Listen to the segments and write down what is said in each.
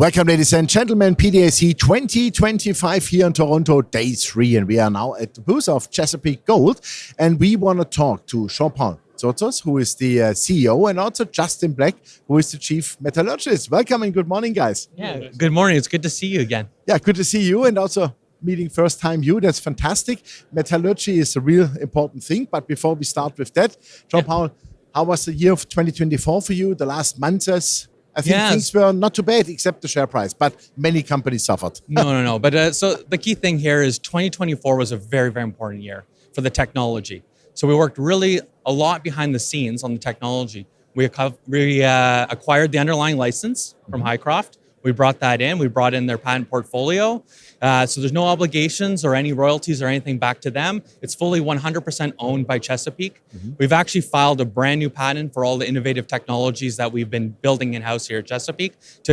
Welcome, ladies and gentlemen, PDAC 2025 here in Toronto, day 3, and we are now at the booth of Chesapeake Gold, and we want to talk to Jean-Paul Tsotsos, who is the CEO, and also Justin Black, who is the Chief Metallurgist. Welcome and good morning, guys. Yeah, good morning. It's good to see you again. Yeah, good to see you, and also meeting first time you. That's fantastic. Metallurgy is a real important thing, but before we start with that, Jean-Paul, how was the year of 2024 for you, the last months? I think things were not too bad except the share price, but many companies suffered. No. But so the key thing here is 2024 was a very, very important year for the technology. So we worked really a lot behind the scenes on the technology. We acquired the underlying license from Hycroft. We brought that in. We brought in their patent portfolio. So there's no obligations or any royalties or anything back to them. It's fully 100% owned by Chesapeake. We've actually filed a brand new patent for all the innovative technologies that we've been building in-house here at Chesapeake to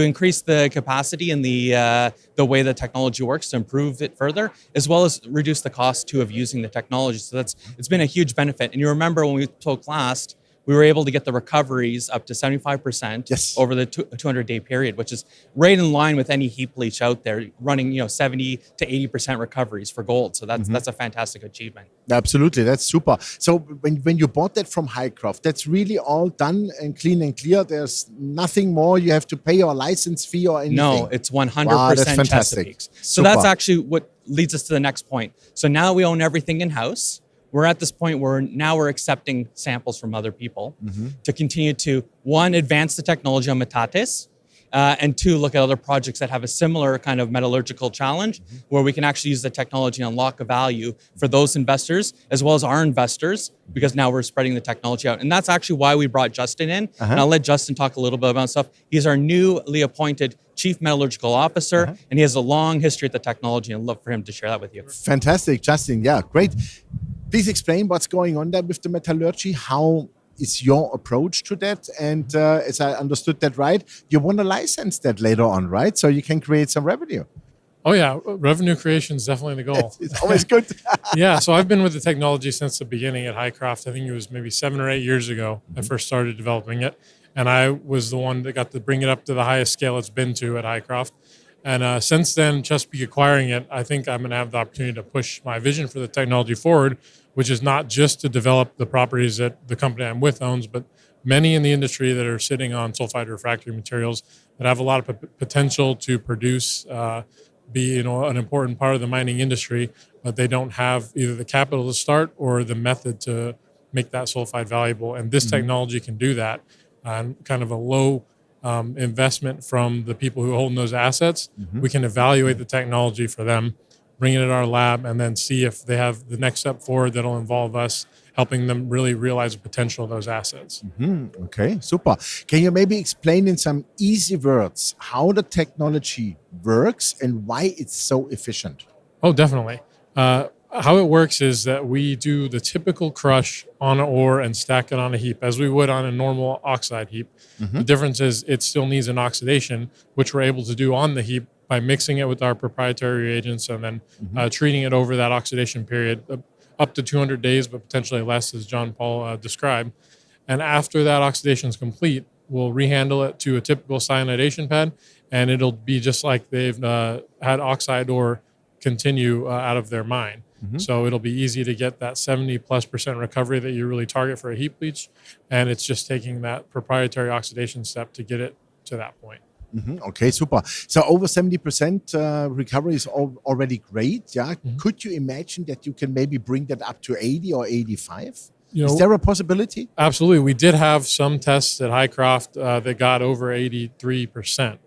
increase the capacity and the way the technology works, to improve it further, as well as reduce the cost too of using the technology. So it's been a huge benefit. And you remember when we spoke last, we were able to get the recoveries up to 75% over the 200-day period, which is right in line with any heap leach out there, running 70 to 80% recoveries for gold. So that's a fantastic achievement. Absolutely, that's super. So when you bought that from Hycroft, that's really all done and clean and clear. There's nothing more you have to pay or license fee or anything. No, it's 100% Chesapeake's. So that's actually what leads us to the next point. So now we own everything in-house. We're at this point where now we're accepting samples from other people to continue to, one, advance the technology on Metates, and two, look at other projects that have a similar kind of metallurgical challenge where we can actually use the technology and unlock a value for those investors as well as our investors, because now we're spreading the technology out. And that's actually why we brought Justin in. And I'll let Justin talk a little bit about stuff. He's our newly appointed Chief Metallurgical Officer, and he has a long history at the technology, and I'd love for him to share that with you. Fantastic, Justin. Yeah, great. Please explain what's going on there with the metallurgy. How is your approach to that? And as I understood that right, you want to license that later on, right? So you can create some revenue. Oh yeah, revenue creation is definitely the goal. It's always good. Yeah, so I've been with the technology since the beginning at Hycroft. I think it was maybe 7 or 8 years ago I first started developing it. And I was the one that got to bring it up to the highest scale it's been to at Hycroft. And since then, Chesapeake acquiring it, I think I'm going to have the opportunity to push my vision for the technology forward, which is not just to develop the properties that the company I'm with owns, but many in the industry that are sitting on sulfide refractory materials that have a lot of potential to produce, be an important part of the mining industry, but they don't have either the capital to start or the method to make that sulfide valuable. And this technology can do that on kind of a low investment from the people who hold those assets. We can evaluate the technology for them, bring it in our lab, and then see if they have the next step forward that'll involve us helping them really realize the potential of those assets. Okay, super. Can you maybe explain in some easy words how the technology works and why it's so efficient? Oh, definitely. How it works is that we do the typical crush on an ore and stack it on a heap as we would on a normal oxide heap. The difference is it still needs an oxidation, which we're able to do on the heap by mixing it with our proprietary reagents and then treating it over that oxidation period, up to 200 days, but potentially less, as John Paul described. And after that oxidation is complete, we'll rehandle it to a typical cyanidation pad, and it'll be just like they've had oxide ore continue out of their mine. So it'll be easy to get that 70+% recovery that you really target for a heap leach. And it's just taking that proprietary oxidation step to get it to that point. Okay, super. So over 70% recovery is already great. Yeah. Could you imagine that you can maybe bring that up to 80 or 85? Is there a possibility? Absolutely. We did have some tests at Hycroft that got over 83%.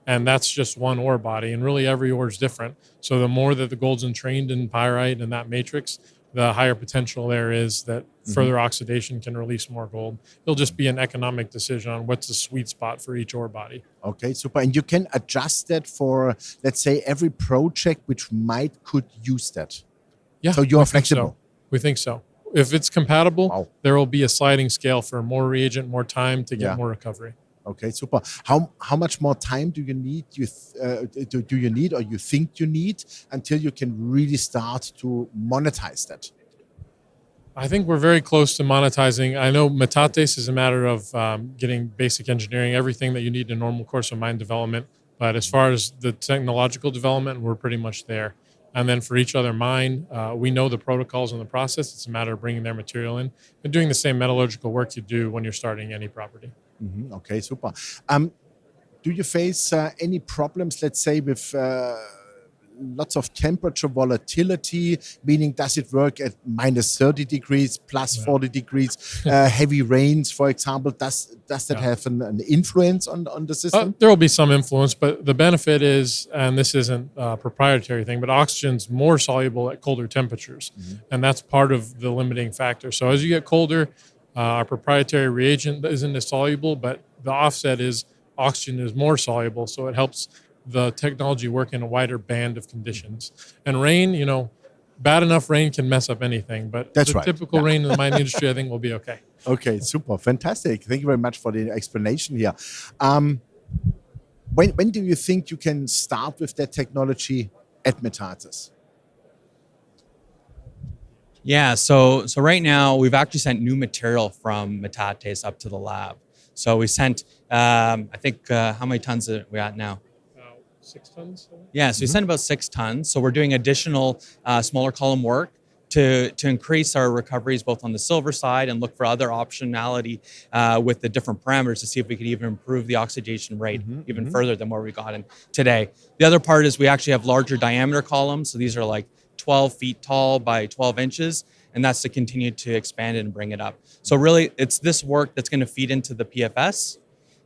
And that's just one ore body, and really every ore is different. So the more that the gold's entrained in pyrite and that matrix, the higher potential there is that further oxidation can release more gold. It'll just be an economic decision on what's the sweet spot for each ore body. Okay, super. And you can adjust that for, let's say, every project which could use that. Yeah. So you are flexible. We think so. If it's compatible, there will be a sliding scale for more reagent, more time to get more recovery. Okay, super. How much more time do you need? Do you need, or you think you need, until you can really start to monetize that? I think we're very close to monetizing. I know Metates is a matter of getting basic engineering, everything that you need in a normal course of mine development. But as far as the technological development, we're pretty much there. And then for each other mine, we know the protocols and the process. It's a matter of bringing their material in and doing the same metallurgical work you do when you're starting any property. Okay, super. Do you face any problems, let's say, with lots of temperature volatility, meaning does it work at minus 30 degrees, plus 40 degrees, heavy rains, for example? Does that have an influence on the system? There will be some influence, but the benefit is, and this isn't a proprietary thing, but oxygen's more soluble at colder temperatures. And that's part of the limiting factor. So as you get colder, our proprietary reagent isn't as soluble, but the offset is oxygen is more soluble, so it helps the technology work in a wider band of conditions. And rain, bad enough rain can mess up anything, but That's the right. typical rain in the mining industry, I think, will be okay. Okay, super, fantastic. Thank you very much for the explanation here. When do you think you can start with that technology at Metates? Yeah, so right now we've actually sent new material from Metates up to the lab. So we sent, I think, how many tons are we at now? 6 tons? Yeah, so we sent about 6 tons. So we're doing additional smaller column work to increase our recoveries both on the silver side and look for other optionality with the different parameters to see if we could even improve the oxidation rate even further than where we got in today. The other part is we actually have larger diameter columns. So these are like 12 feet tall by 12 inches. And that's to continue to expand it and bring it up. So really, it's this work that's going to feed into the PFS.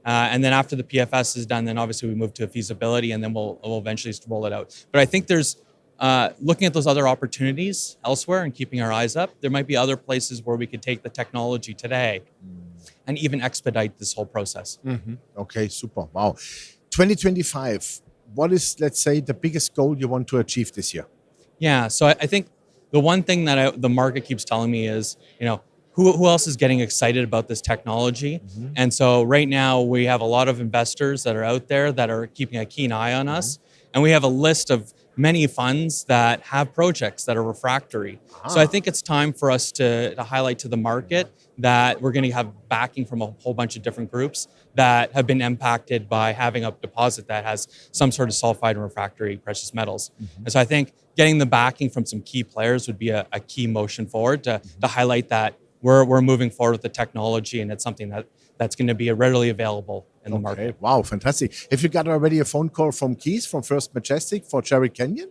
And then after the PFS is done, then obviously we move to a feasibility, and then we'll eventually roll it out. But I think there's, looking at those other opportunities elsewhere and keeping our eyes up, there might be other places where we could take the technology today and even expedite this whole process. Okay, super. Wow. 2025, what is, let's say, the biggest goal you want to achieve this year? Yeah, so I think the one thing that the market keeps telling me is, who else is getting excited about this technology? And so right now we have a lot of investors that are out there that are keeping a keen eye on us. And we have a list of many funds that have projects that are refractory. So I think it's time for us to highlight to the market that we're going to have backing from a whole bunch of different groups that have been impacted by having a deposit that has some sort of sulfide and refractory precious metals. And so I think getting the backing from some key players would be a key motion forward to highlight that we're moving forward with the technology, and it's something that's going to be readily available in the market. Wow, fantastic. Have you got already a phone call from Keith from First Majestic for Cherry Canyon?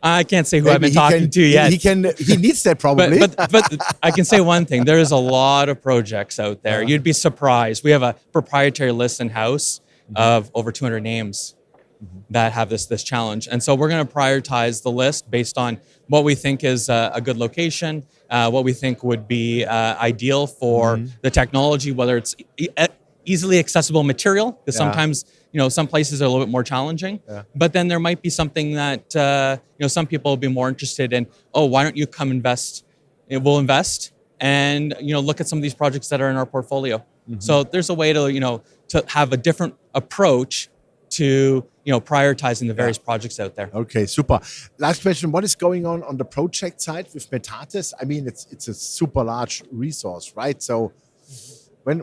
I can't say who I've been talking to yet. He needs that probably. but I can say one thing. There is a lot of projects out there. You'd be surprised. We have a proprietary list in-house of over 200 names that have this challenge. And so we're going to prioritize the list based on what we think is a good location, what we think would be ideal for the technology, whether it's easily accessible material, because sometimes, some places are a little bit more challenging, but then there might be something that, some people will be more interested in, why don't you come invest? We'll invest and, look at some of these projects that are in our portfolio. So there's a way to, to have a different approach to prioritizing the various projects out there. Okay, super. Last question: what is going on the project side with Metates? I mean, it's a super large resource, right? So when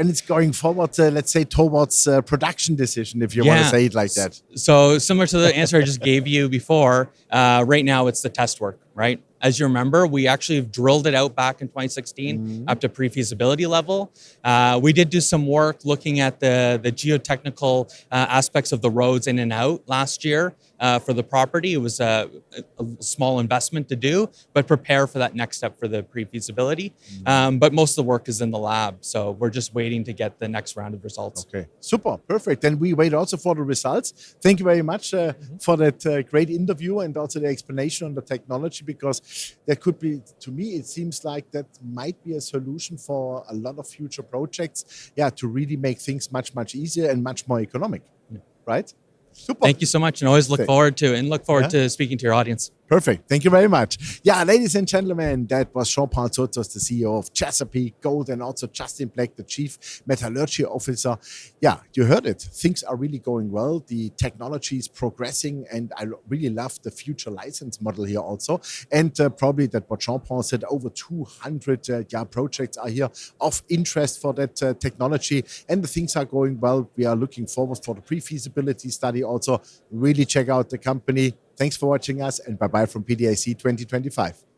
it's going forward, let's say towards production decision, if you want to say it like that. So similar to the answer I just gave you before, right now it's the test work, right? As you remember, we actually drilled it out back in 2016 up to pre-feasibility level. We did do some work looking at the geotechnical aspects of the roads in and out last year for the property. It was a small investment to do, but prepare for that next step for the pre-feasibility. But most of the work is in the lab, so we're just waiting to get the next round of results. Okay, super, perfect. Then we wait also for the results. Thank you very much for that great interview and also the explanation on the technology, because there could be, to me, it seems like that might be a solution for a lot of future projects. Yeah, to really make things much easier and much more economic, right? Super. Thank you so much, and always look forward to speaking to your audience. Perfect. Thank you very much. Yeah, ladies and gentlemen, that was Jean-Paul Tsotsos, the CEO of Chesapeake Gold, and also Justin Black, the Chief Metallurgy Officer. Yeah, you heard it. Things are really going well. The technology is progressing, and I really love the future license model here also. And probably that what Jean-Paul said, over 200 projects are here of interest for that technology, and the things are going well. We are looking forward for the pre-feasibility study also. Really check out the company. Thanks for watching us, and bye-bye from PDAC 2025.